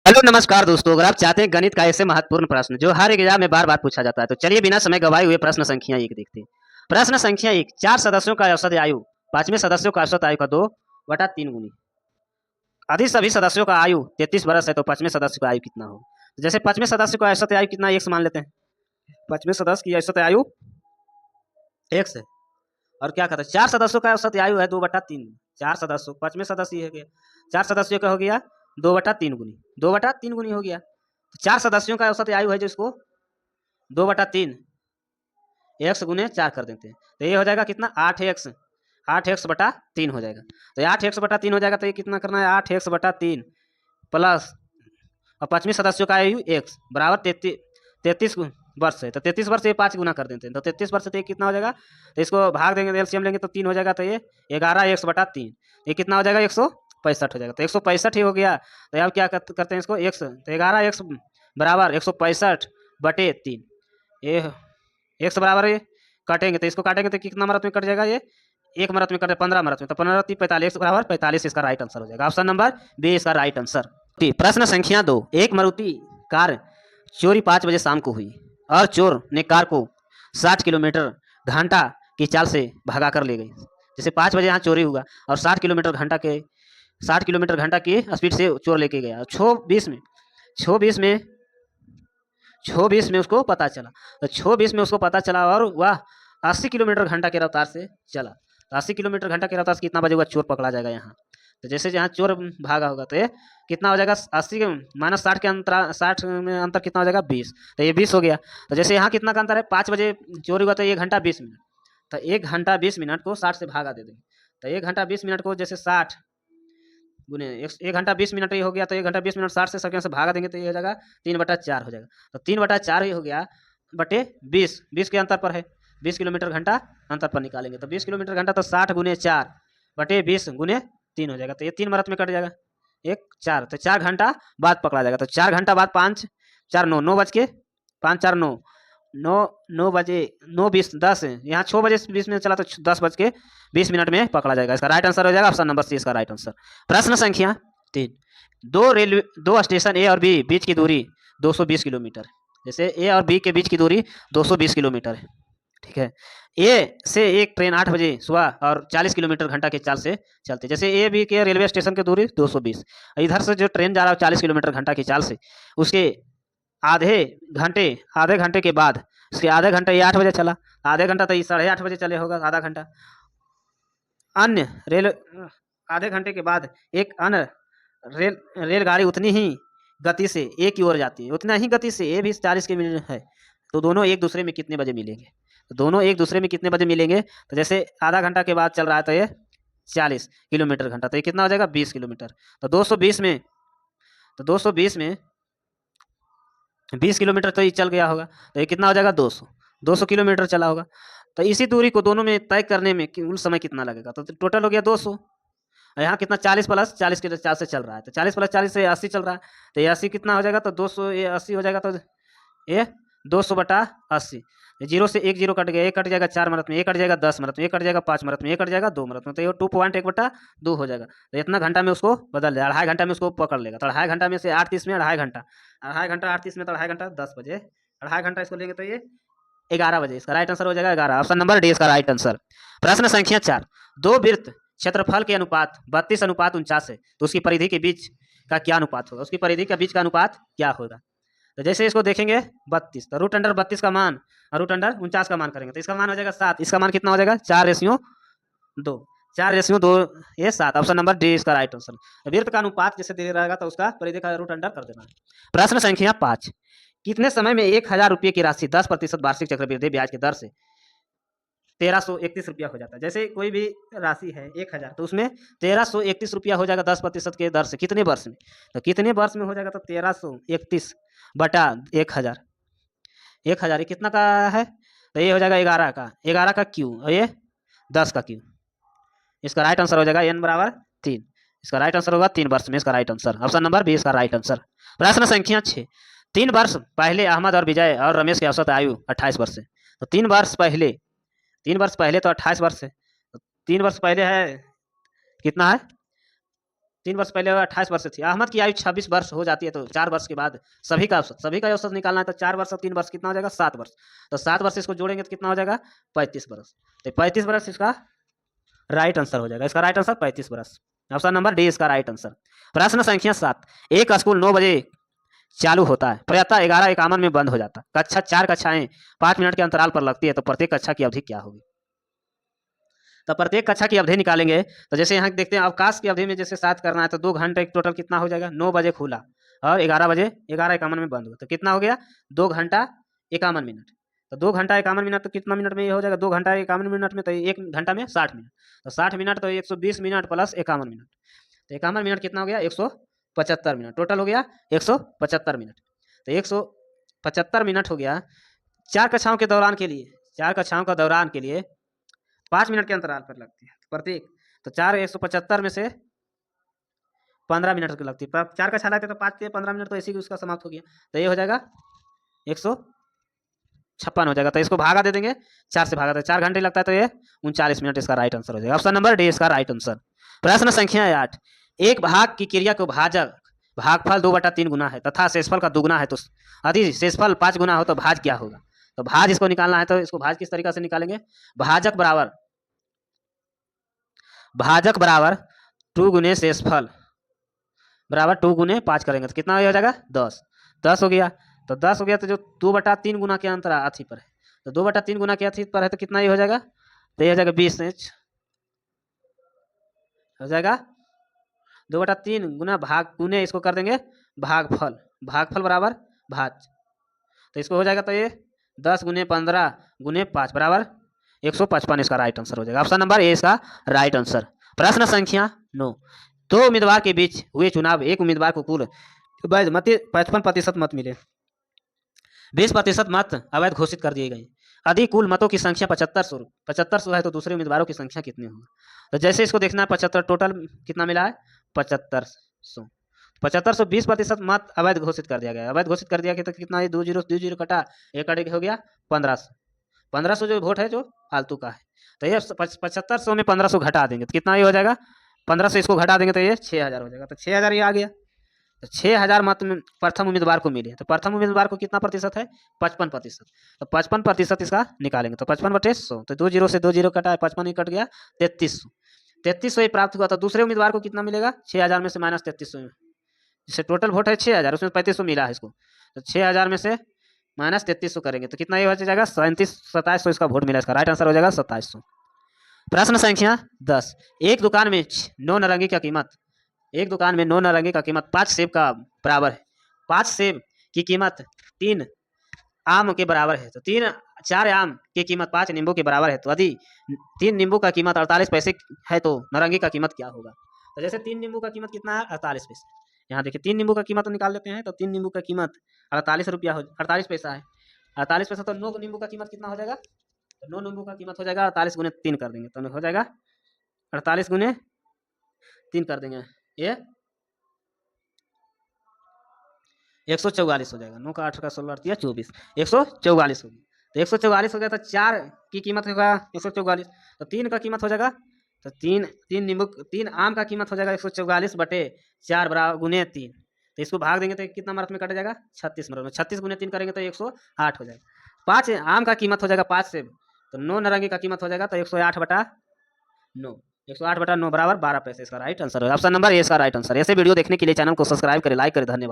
Hello नमस्कार दोस्तों, अगर आप चाहते हैं गणित का ऐसे महत्वपूर्ण प्रश्न जो हर एग्जाम में बार बार पूछा जाता है तो चलिए बिना समय गवाए हुए प्रश्न संख्या एक देखते हैं। प्रश्न संख्या एक, चार सदस्यों का औसत आयु पांचवें सदस्यों का औसत आयु का 2/3 गुनी। यदि सभी सदस्यों का आयु 33 वर्ष है तो पांचवें सदस्य का आयु कितना हो। जैसे पांचवें सदस्य का औसत आयु कितना, एक मान लेते हैं। पांचवें सदस्य की औसत आयु एक है और क्या कहते हैं, चार सदस्यों का औसत आयु है 2/3। चार सदस्यों, पांचवें सदस्य हो गया, चार सदस्यों का हो गया 2/3 गुनी, 2/3 गुनी हो गया। तो चार सदस्यों का औसत आयु है जो इसको 2/3 एक्स गुने 4 कर देते हैं तो ये हो जाएगा कितना, 8x, 8x/3 हो जाएगा। तो 8x/3 हो जाएगा तो ये कितना करना है, 8x/3 प्लस और पांचवें सदस्यों का आयु एक्स बराबर 33 वर्ष है तो 33 वर्ष ये 5 गुना कर देते हैं तो 33 वर्ष से ये कितना हो जाएगा, तो इसको भाग देंगे, एलसीएम लेंगे तो 3 हो जाएगा, तो ये 11x/3 ये कितना हो जाएगा, 165 हो जाएगा। तो 165 ही हो गया। तो अब क्या करते हैं इसको, एक्स तो 11x बराबर 165/3, ये एक्स बराबर ये काटेंगे तो इसको काटेंगे तो कितना मरत में कट जाएगा, ये एक मरत में कटे 15 मरत में, तो 15×3 = 45 बराबर 45 इसका राइट आंसर हो जाएगा। ऑप्शन नंबर बी इसका राइट आंसर। प्रश्न संख्या 2, एक मारुति कार चोरी 5 बजे शाम को हुई और चोर ने कार को 60 किलोमीटर घंटा की चाल से भगा कर ले गई। जैसे 5 बजे यहाँ चोरी हुआ और 60 किलोमीटर घंटा की स्पीड से चोर लेके गया। छो बीस में उसको पता चला, तो छो बीस में उसको पता चला और वह 80 किलोमीटर घंटा की रफ्तार से चला। तो 80 किलोमीटर घंटा की रफ्तार से कितना बजे हुआ, चोर पकड़ा जाएगा यहाँ। तो जैसे जहाँ चोर भागा होगा तो ये कितना हो जाएगा, 80 के माइनस 60 के अंतर, 60 में अंतर कितना हो जाएगा, 20, तो ये 20 हो गया। तो जैसे यहाँ कितना का अंतर है, 5 बजे चोरी हुआ तो 1 घंटा 20 मिनट, तो 1 घंटा 20 मिनट को 60 से भागा दे देंगे। तो 1 घंटा 20 मिनट को जैसे 60 गुने 1 घंटा 20 मिनट ये हो गया, तो 1 घंटा 20 मिनट 60 से सेकंड से भागा देंगे तो ये हो जाएगा 3/4 हो जाएगा। तो 3/4 ही हो गया बटे 20, 20 के अंतर पर है, 20 किलोमीटर घंटा अंतर पर निकालेंगे तो 20 किलोमीटर घंटा तो 60 गुने 4 बटे 20 गुने 3 हो जाएगा। तो ये 3 मरत में कट जाएगा, 1 4, तो 4 घंटा बाद पकड़ा जाएगा। तो 4 घंटा बाद 5 4 9 9 बज के 5 4 9 9 9 बजे 9 20 10, यहाँ 6 बजे 20 मिनट चला तो 10 बज के 20 मिनट में पकड़ा जाएगा। इसका राइट आंसर हो जाएगा ऑप्शन नंबर सी इसका राइट आंसर। प्रश्न संख्या 3, दो स्टेशन ए और बी बीच की दूरी 220 किलोमीटर। जैसे ए और बी के बीच की दूरी 220 किलोमीटर है, ठीक है। ए से एक ट्रेन 8 बजे सुबह और 40 किलोमीटर घंटा के चाल से चलती है। जैसे ए बी के रेलवे स्टेशन की दूरी 220, इधर से जो ट्रेन जा रहा है 40 किलोमीटर घंटा की चाल से, उसके आधे घंटे के बाद, उसके आधे घंटे ये 8 बजे चला, आधे घंटा तो ये 8:30 बजे चले होगा, आधा घंटा। अन्य रेल आधे घंटे के बाद एक अन्य रेलगाड़ी उतनी ही गति से ए की ओर जाती है, उतना ही गति से ए भी 40 किलोमीटर है, तो दोनों एक दूसरे में कितने बजे मिलेंगे। तो दोनों एक दूसरे में कितने बजे मिलेंगे, तो जैसे आधा घंटा के बाद चल रहा है तो ये 40 किलोमीटर घंटा, तो ये कितना हो जाएगा, 20 किलोमीटर। तो 220 में 20 किलोमीटर तो ये चल गया होगा, तो ये कितना हो जाएगा, 200 किलोमीटर चला होगा। तो इसी दूरी को दोनों में तय करने में कुल समय कितना लगेगा, तो टोटल हो गया 200। यहाँ कितना, 40 प्लस 40 के 4 से चल रहा है, तो 40 प्लस 40 से 80 चल रहा है, तो ये 80 कितना हो जाएगा, तो 200 ये 80 हो जाएगा, तो ये 200/80। जीरो से एक जीरो कट गया, एक कट जाएगा 4 मिनट में, एक कट जाएगा 10 मिनट में, एक कट जाएगा 5 मिनट में, एक कट जाएगा 2 मिनट में, तो ये 2.1/2 हो जाएगा। तो इतना घंटा में उसको बदल देगा, 2.5 घंटा में उसको पकड़ लेगा। तो 2.5 घंटा में से 8:30 में 2.5 घंटा, 2.5 घंटा 8:30 में, तो 2.5 घंटा 10 बजे, 2.5 घंटा इसको लेंगे तो ये 11 बजे। इसका राइट आंसर हो जाएगा 11, ऑप्शन नंबर डी इसका राइट आंसर। प्रश्न संख्या 4, दो वृत्त क्षेत्रफल के अनुपात 32:49 है, तो उसकी परिधि के बीच का क्या अनुपात होगा, उसकी परिधि के बीच का अनुपात क्या होगा। तो जैसे इसको देखेंगे 32, तो रूट अंडर 32 का मान और रूट अंडर 49 का मान करेंगे तो इसका मान हो जाएगा 7, इसका मान कितना हो जाएगा, 4:2, 4:2 ये 7, ऑप्शन नंबर डी इसका राइट आंसर। वृत्त का अनुपात जैसे दे रहेगा तो उसका परिधि का रूट अंडर कर देना। प्रश्न संख्या 5, कितने समय में 1000 रुपये की राशि 10% वार्षिक चक्रवृद्धि ब्याज की दर से 1331 रुपया हो जाता है। जैसे कोई भी राशि है 1000, तो उसमें 1331 रुपया हो जाएगा 10% के दर से, कितने वर्ष में, तो कितने वर्ष में हो जाएगा, तो 1331/1000, 1000 ये कितना का है, तो ये हो जाएगा 11 का क्यू और ये 10 का क्यू। इसका राइट आंसर हो जाएगा n बराबर 3, इसका राइट आंसर होगा 3 वर्ष में, इसका right answer option number B इसका राइट आंसर। प्रश्न संख्या 6, 3 वर्ष पहले अहमद और विजय और रमेश की औसत आयु 28 वर्ष है। तो 3 वर्ष पहले तो 28 वर्ष है, तो 3 वर्ष पहले है कितना है, 3 वर्ष पहले 28 वर्ष थी। अहमद की आयु 26 वर्ष हो जाती है तो 4 वर्ष के बाद सभी का औसत निकालना है। तो 4 वर्ष और 3 वर्ष कितना हो जाएगा? 7 वर्ष। तो 7 वर्ष इसको जोड़ेंगे तो कितना हो जाएगा? 35 वर्ष। तो 35 वर्ष इसका राइट आंसर हो जाएगा। इसका राइट आंसर 35 वर्ष। ऑप्शन नंबर डी इसका राइट आंसर। प्रश्न संख्या 7, एक स्कूल 9 बजे चालू होता है, प्रायतः 11:51 में बंद हो जाता है। कक्षा 4 कक्षाएं 5 मिनट के अंतराल पर लगती है, तो प्रत्येक कक्षा की अवधि क्या होगी? तो प्रत्येक कक्षा की अवधि निकालेंगे तो जैसे यहाँ देखते हैं अवकाश की अवधि में जैसे 7 करना है तो 2 घंटे टोटल कितना हो जाएगा? 9 बजे खुला और 11:51 में बंद हुआ, तो कितना हो गया? 2 घंटा 51 मिनट। तो 2 घंटा 51 मिनट तो कितना मिनट में ये हो जाएगा? 2 घंटा 51 मिनट में तो 1 घंटा में 60 मिनट। तो 60 मिनट तो 120 मिनट प्लस 51 मिनट, तो 51 मिनट कितना हो गया? 175 मिनट। टोटल हो गया 175 मिनट। तो 175 मिनट हो गया 4 कक्षाओं के दौरान के लिए। 4 कक्षाओं का दौरान के लिए 5 मिनट के अंतराल पर लगती है प्रत्येक। तो 4 175 में से 15 मिनट की लगती है। 4 कक्षा लगते तो 5 के 15 मिनट तो ऐसे ही उसका समाप्त हो गया। तो ये हो जाएगा 156 हो जाएगा। तो इसको भागा दे देंगे, 4 से भागा दे, 4 घंटे लगता है तो ये 39 मिनट इसका राइट आंसर हो जाएगा। ऑप्शन नंबर डी इसका राइट आंसर। प्रश्न संख्या 8, एक भाग की क्रिया को भागफल 2/3 गुना है तथा शेषफल का दुगुना है, तो यदि शेषफल 5 गुना हो तो भाज क्या होगा? तो भाज इसको निकालना है, तो इसको भाज किस तरीका से निकालेंगे? भाजक बराबर 2 गुने शेषफल बराबर 2 गुने 5 करेंगे तो कितना हो जाएगा? 10 हो गया। तो 10 हो गया तो जो 2/3 गुना के अंतर अथी पर है, तो 2/3 गुना के अथी पर है तो कितना ये हो जाएगा? तो ये हो जाएगा 20 इंच हो जाएगा। 2/3 गुना भाग गुने इसको कर देंगे भागफल बराबर भाज, तो इसको हो जाएगा। तो ये 10 गुने 15 गुने 5 बराबर 155 इसका राइट आंसर हो जाएगा। ऑप्शन नंबर ए इसका राइट आंसर। प्रश्न संख्या 9, 2 उम्मीदवार के बीच हुए चुनाव, एक उम्मीदवार को कुल 55% मत मिले, 20% मत अवैध घोषित कर दिए गए। यदि कुल मतों की संख्या 7500 है तो दूसरे उम्मीदवारों की संख्या कितनी होगी? तो जैसे इसको देखना है 75 टोटल कितना मिला है? 7500। 20% मत अवैध घोषित कर दिया गया। अवैध घोषित कर दिया गया तो कितना है? 2 0 कटा, एक कटे हो गया 1500 जो वोट है जो फालतू का है। तो ये 7500 में 1500 घटा देंगे तो कितना ये हो जाएगा? 1500 इसको घटा देंगे तो ये 6000 हो जाएगा। तो 6000 ये आ गया। तो 6000 मत में प्रथम उम्मीदवार को मिले, तो प्रथम उम्मीदवार को कितना प्रतिशत है? 55%। तो 55% इसका निकालेंगे तो 55/100, तो 2 0 से 2 0 कटा है, 55 ही कट गया 3300। 3300 ही प्राप्त हुआ। तो दूसरे उम्मीदवार को कितना मिलेगा? 6000 में से माइनस 3300, जैसे टोटल वोट है 6000, उसमें 3500 मिला है इसको, तो 6000 में से माइनस 3300 करेंगे तो कितना ये हो जाएगा? 2700 इसका वोट मिला। इसका राइट आंसर हो जाएगा 2700। प्रश्न संख्या 10, एक दुकान में 9 नारंगी का कीमत 5 सेब का बराबर है। 5 सेब की कीमत 3 आम के बराबर है, तो 4 आम की कीमत 5 नींबू के बराबर है। तो यदि 3 नींबू का कीमत 48 पैसे है तो नारंगी का कीमत क्या होगा? तो जैसे 3 नींबू का कीमत कितना है? 48 पैसे। यहाँ देखिए 3 नींबू का कीमत निकाल लेते हैं, तो 3 नींबू का कीमत 48 पैसा है। 48 पैसा तो 9 नींबू का कीमत कितना हो जाएगा? तो 9 नींबू का कीमत हो जाएगा 48 गुने 3 कर देंगे तो हो जाएगा 48 गुने 3 कर देंगे, ये 144 हो जाएगा। 9 का 8 का 16 दिया 24, 144 होगी। तो 144 हो गया तो 4 की कीमत होगा 144, तो 3 का कीमत हो जाएगा, तो 3 आम का कीमत हो जाएगा 144/4 बराबर गुने 3। तो इसको भाग देंगे तो कितना मरत में कट जाएगा? 36 मरत में। 36 गुने 3 करेंगे तो 108 हो जाएगा। 5 आम का कीमत हो जाएगा 5 सेब, तो 9 नारंगी का कीमत हो जाएगा तो 108/9, 108/9 बराबर 12 पैसे इसका राइट आंसर है। ऑप्शन नंबर ए इसका राइट आंसर। ऐसे वीडियो देखने के लिए चैनल को सब्सक्राइब करें, लाइक करें। धन्यवाद।